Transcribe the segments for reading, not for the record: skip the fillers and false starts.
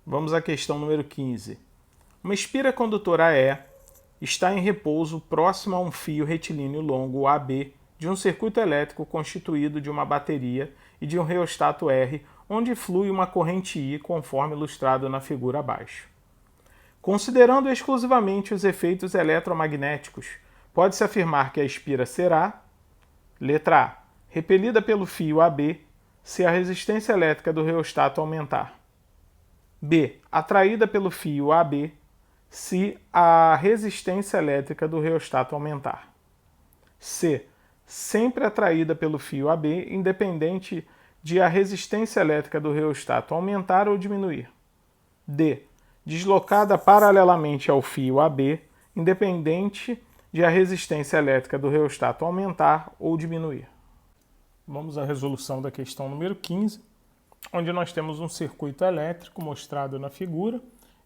Vamos à questão número 15. Uma espira condutora E está em repouso próximo a um fio retilíneo longo AB de um circuito elétrico constituído de uma bateria e de um reostato R, onde flui uma corrente I, conforme ilustrado na figura abaixo. Considerando exclusivamente os efeitos eletromagnéticos, pode-se afirmar que a espira será: letra A, repelida pelo fio AB se a resistência elétrica do reostato aumentar. B, atraída pelo fio AB se a resistência elétrica do reostato aumentar. C, sempre atraída pelo fio AB, independente de a resistência elétrica do reostato aumentar ou diminuir. D, deslocada paralelamente ao fio AB, independente de a resistência elétrica do reostato aumentar ou diminuir. Vamos à resolução da questão número 15, onde nós temos um circuito elétrico mostrado na figura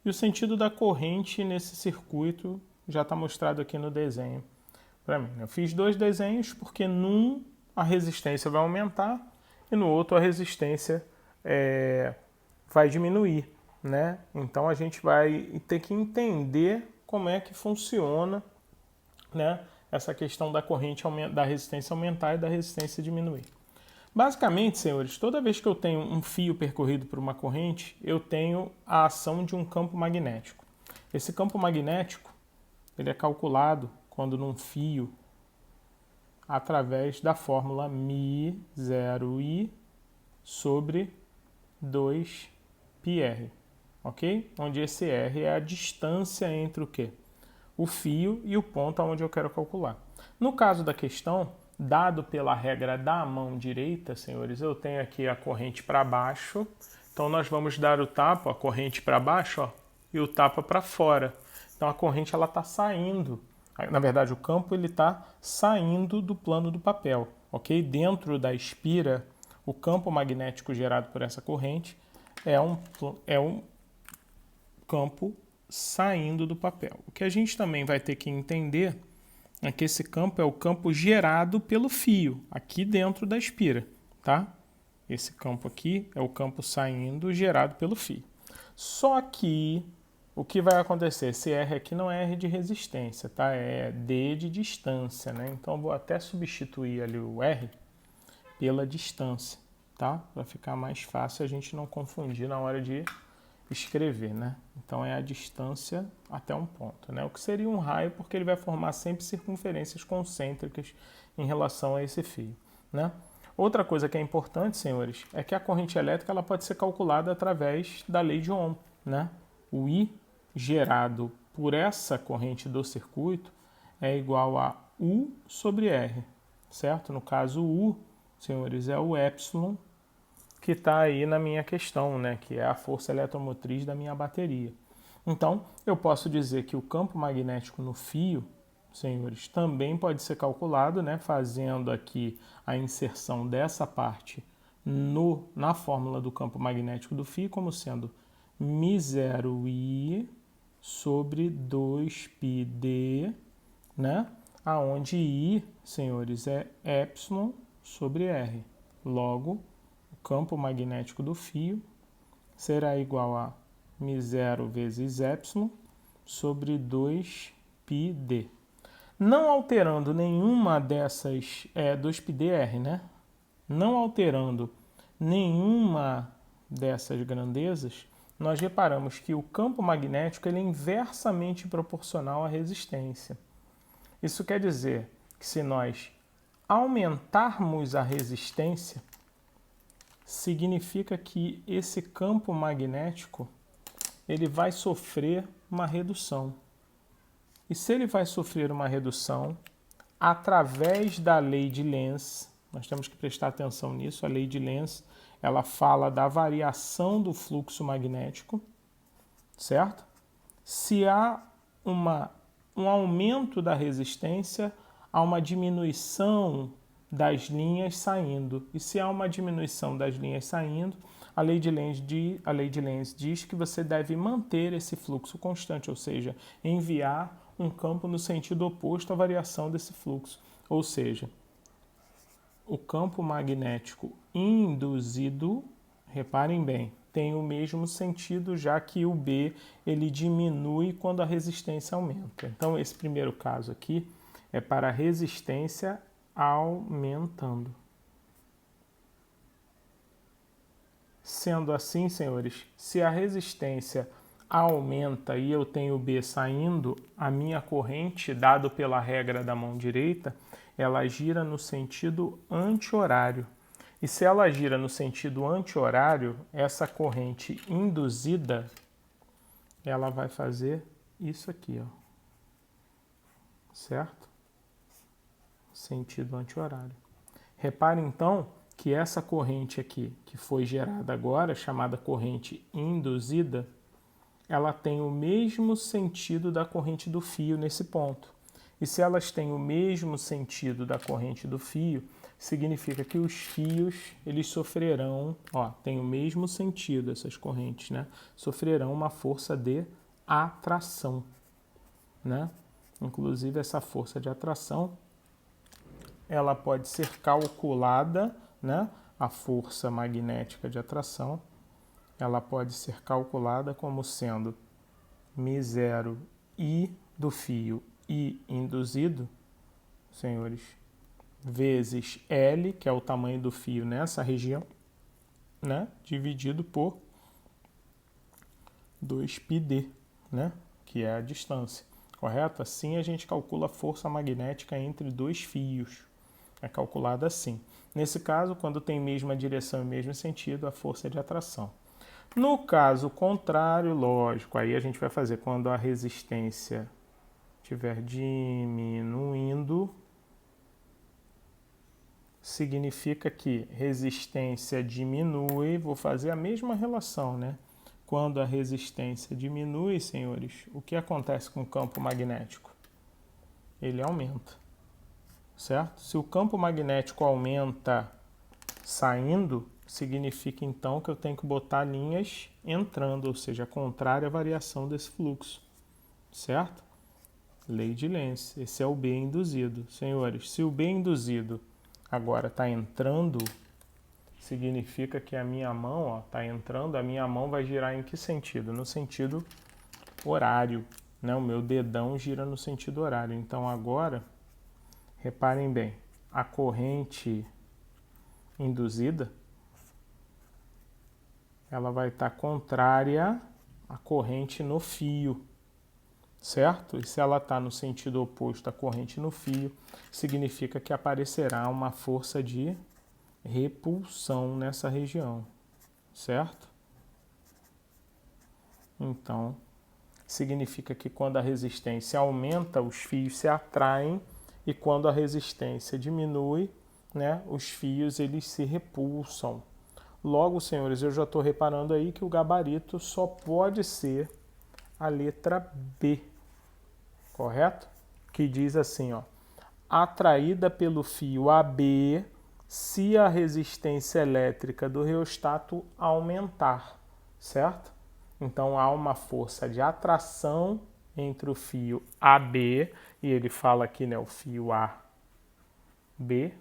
e o sentido da corrente nesse circuito já está mostrado aqui no desenho para mim. Eu fiz dois desenhos porque num a resistência vai aumentar e no outro a resistência vai diminuir, né? Então a gente vai ter que entender como é que funciona, né, essa questão da corrente, da resistência aumentar e da resistência diminuir. Basicamente, senhores, toda vez que eu tenho um fio percorrido por uma corrente, eu tenho a ação de um campo magnético. Esse campo magnético ele é calculado quando num fio através da fórmula μ0I sobre 2πr, ok? Onde esse R é a distância entre o quê? O fio e o ponto aonde eu quero calcular. No caso da questão, dado pela regra da mão direita, senhores, eu tenho aqui a corrente para baixo, então nós vamos dar o tapa, a corrente para baixo, ó, e o tapa para fora. Então a corrente ela está saindo, na verdade o campo ele está saindo do plano do papel, ok? Dentro da espira, o campo magnético gerado por essa corrente é um campo saindo do papel. O que a gente também vai ter que entender é que esse campo é o campo gerado pelo fio, aqui dentro da espira, tá? Esse campo aqui é o campo saindo gerado pelo fio. Só que o que vai acontecer? Esse R aqui não é R de resistência, tá? É D de distância, né? Então eu vou até substituir ali o R pela distância, tá? Para ficar mais fácil a gente não confundir na hora de escrever, né? Então é a distância até um ponto, né? O que seria um raio, porque ele vai formar sempre circunferências concêntricas em relação a esse fio, né? Outra coisa que é importante, senhores, é que a corrente elétrica ela pode ser calculada através da lei de Ohm, né? O I gerado por essa corrente do circuito é igual a U sobre R, certo? No caso, o U, senhores, é o epsilon que está aí na minha questão, né, que é a força eletromotriz da minha bateria. Então, eu posso dizer que o campo magnético no fio, senhores, também pode ser calculado, né, fazendo aqui a inserção dessa parte na fórmula do campo magnético do fio, como sendo μ0I sobre 2πd, né, aonde I, senhores, é epsilon sobre R. Logo, campo magnético do fio será igual a μ0 vezes epsilon sobre 2πd. Não alterando nenhuma dessas, 2πdr, né? Não alterando nenhuma dessas grandezas, nós reparamos que o campo magnético ele é inversamente proporcional à resistência. Isso quer dizer que se nós aumentarmos a resistência, significa que esse campo magnético ele vai sofrer uma redução. E se ele vai sofrer uma redução, através da lei de Lenz, nós temos que prestar atenção nisso, a lei de Lenz, ela fala da variação do fluxo magnético, certo? Se há um aumento da resistência, há uma diminuição das linhas saindo. E se há uma diminuição das linhas saindo, a lei de Lenz diz que você deve manter esse fluxo constante, ou seja, enviar um campo no sentido oposto à variação desse fluxo. Ou seja, o campo magnético induzido, reparem bem, tem o mesmo sentido, já que o B ele diminui quando a resistência aumenta. Então, esse primeiro caso aqui é para a resistência aumentando. Sendo assim, senhores, se a resistência aumenta e eu tenho B saindo, a minha corrente, dado pela regra da mão direita, ela gira no sentido anti-horário. E se ela gira no sentido anti-horário, essa corrente induzida, ela vai fazer isso aqui, ó. Certo? Sentido anti-horário. Repare, então, que essa corrente aqui, que foi gerada agora, chamada corrente induzida, ela tem o mesmo sentido da corrente do fio nesse ponto. E se elas têm o mesmo sentido da corrente do fio, significa que os fios, eles sofrerão, ó, tem o mesmo sentido essas correntes, né? Sofrerão uma força de atração, né? Inclusive essa força de atração, ela pode ser calculada, né? A força magnética de atração, ela pode ser calculada como sendo μ0 I do fio I induzido, senhores, vezes L, que é o tamanho do fio nessa região, né? Dividido por 2πd, né? Que é a distância, correto? Assim a gente calcula a força magnética entre dois fios. É calculada assim. Nesse caso, quando tem mesma direção e mesmo sentido, a força é de atração. No caso contrário, lógico, aí a gente vai fazer quando a resistência estiver diminuindo, significa que resistência diminui, vou fazer a mesma relação, né? Quando a resistência diminui, senhores, o que acontece com o campo magnético? Ele aumenta, certo? Se o campo magnético aumenta saindo, significa então que eu tenho que botar linhas entrando, ou seja, contrária à variação desse fluxo, certo? Lei de Lenz, esse é o B induzido. Senhores, se o B induzido agora está entrando, significa que a minha mão está entrando, a minha mão vai girar em que sentido? No sentido horário, né? O meu dedão gira no sentido horário. Então agora, reparem bem, a corrente induzida, ela vai estar contrária à corrente no fio, certo? E se ela está no sentido oposto à corrente no fio, significa que aparecerá uma força de repulsão nessa região, certo? Então, significa que quando a resistência aumenta, os fios se atraem, e quando a resistência diminui, né, os fios eles se repulsam. Logo, senhores, eu já estou reparando aí que o gabarito só pode ser a letra B, correto? Que diz assim, ó, atraída pelo fio AB se a resistência elétrica do reostato aumentar, certo? Então há uma força de atração entre o fio AB, e ele fala aqui, né, o fio AB,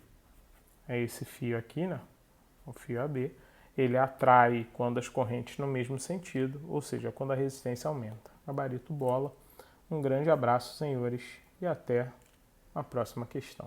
é esse fio aqui, né, o fio AB, ele atrai quando as correntes no mesmo sentido, ou seja, quando a resistência aumenta. Gabarito bola. Um grande abraço, senhores, e até a próxima questão.